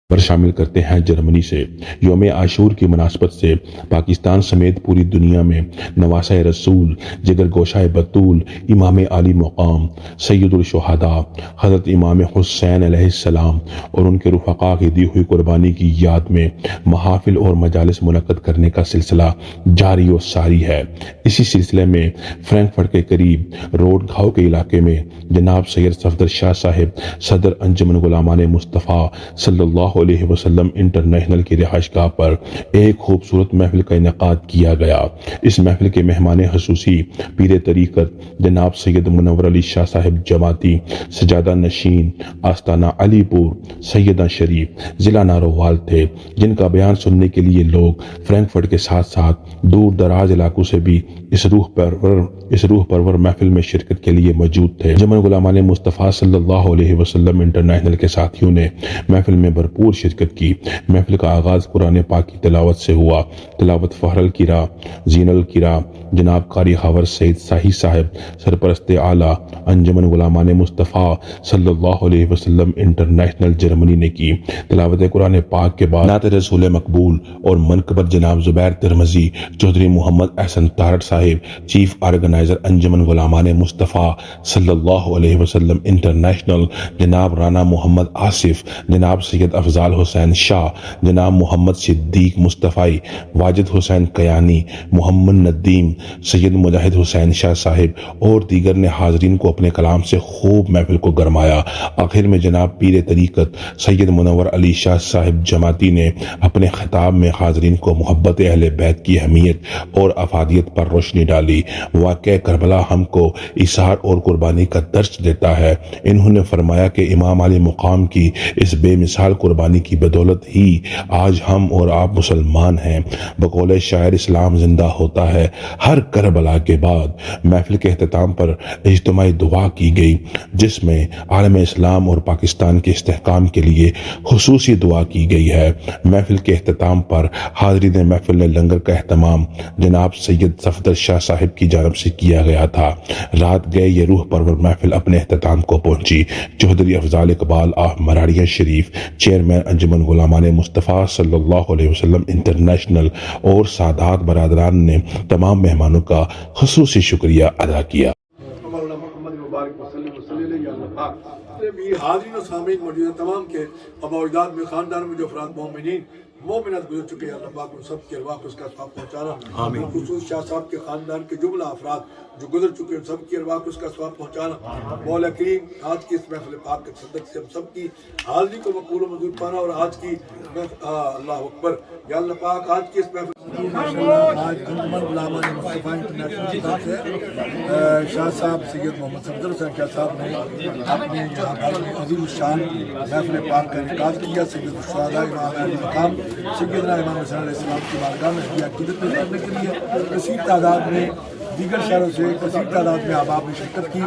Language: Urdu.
پر شامل کرتے ہیں جرمنی سے۔ یوم عاشور کی مناسبت سے پاکستان سمیت پوری دنیا میں نواسہ رسول، جگر گوشہ بطول، امام عالی مقام، سید الشہداء حضرت امام حسین علیہ السلام اور ان کے رفقاء کی دی ہوئی قربانی کی یاد میں محافل اور مجالس منعقد کرنے کا سلسلہ جاری و ساری ہے۔ اسی سلسلے میں فرینکفرٹ کے قریب روڈ گھاؤ کے علاقے میں جناب سید صفدر شاہ صاحب صدر انجمن غلامان مصطفیٰ صلی اللہ علیہ وسلم انٹرنیشنل کی رہائش گاہ پر ایک خوبصورت محفل کا انعقاد کیا گیا۔ اس محفل کے مہمان خصوصی پیر طریقت جناب سید منور علی شاہ صاحب جماعتی، سجادہ نشین آستانہ علی پور سیدہ شریف ضلع نارووال تھے، جن کا بیان سننے کے لیے لوگ فرینکفرٹ کے ساتھ ساتھ دور دراز علاقوں سے بھی اس روح پرور محفل میں شرکت کے لیے موجود تھے۔ انجمن غلامان مصطفیٰ صلی اللہ علیہ وسلم انٹرنیشنل کے ساتھیوں نے محفل میں بھرپور شرکت کی۔ محفل کا آغاز قرآن پاک کی تلاوت سے ہوا۔ تلاوت فہر القراء زین القراء جناب قاری خاور سید ساہی صاحب سرپرست اعلیٰ انجمن غلامان مصطفیٰ صلی اللہ علیہ وسلم انٹرنیشنل جرمنی نے کی۔ تلاوت قرآن پاک کے بعد نعت رسول مقبول اور منقبر جناب زبیر ترمذی چودھری محمد احسن تارڑ صاحب چیف آرگنائزر انجمن غلامان مصطفیٰ صلی اللہ علیہ وسلم انٹرنیشنل جناب رانا محمد آصف، جناب سید افضال حسین شاہ، جناب محمد صدیق مصطفی، واجد حسین کیانی، محمد ندیم، سید مجاہد حسین شاہ صاحب اور دیگر نے حاضرین کو اپنے کلام سے خوب محفل کو گرمایا۔ آخر میں جناب پیر طریقت سید منور علی شاہ صاحب جماعتی نے اپنے خطاب میں حاضرین کو محبت اہل بیت کی اہمیت اور افادیت پر روشنی ڈالی۔ واقعہ کربلا ہم کو ایثار اور قربانی کا درس دیتا ہے۔ انہوں نے فرمایا کہ امام علی مقام کی اس بے مثال قربانی کی بدولت ہی آج ہم اور آپ مسلمان ہیں۔ بقول شاعر اسلام زندہ ہوتا ہے ہر کربلا کے بعد۔ محفل کے اختتام پر اجتماعی دعا کی گئی، جس میں عالم اسلام اور پاکستان کے استحکام کے لیے خصوصی دعا کی گئی ہے۔ محفل کے اختتام پر حاضرین محفل نے لنگر کا اہتمام جناب سید صفدر شاہ صاحب کی جانب سے کیا گیا تھا۔ رات گئے یہ روح پرور محفل اپنے اختتام کو پہنچی۔ چودھری افضال اقبال آف مراڑیہ شریف چیئرمین انجمن غلامان مصطفیٰ صلی اللہ علیہ وسلم انٹرنیشنل اور سادات برادران نے تمام مہمانوں کا خصوصی شکریہ ادا کیا۔ حاضرین و سامعین موجود تمام کے آباء و اجداد میں خاندان میں جو افراد مومنین مومنات گزر چکے ہیں، اللہ پاک ان سب کے ارواح کو اس کا ثواب پہنچانا۔ آمین۔ خصوص شاہ صاحب کے خاندان کے جملہ افراد جو گزر چکے ہیں، سب کی ارواح کو اس کا ثواب پہنچانا۔ مولا کریم آج کی اس محفل پاک کے صدق سے ہم سب کی حاضری کو مقبول و منظور پانا، اور آج کی اللہ اکبر یا اللہ پاک آج کی اس محفل آج انجمن غلامان مصطفیٰ انٹرنیشنل کی طرف سے شاہ صاحب سید محمد صفدر حسین شاہ صاحب نے اپنے یہاں پر عظیم الشان محفل پاک کا انعقاد کیا۔ سید الشہداء امام علی مقام سیدنا امام حسین علیہ السلام کی بارگاہ میں کی عقیدت میں کرنے کے لیے کثیر تعداد میں دیگر شہروں سے کثیر تعداد میں احباب نے شرکت کی۔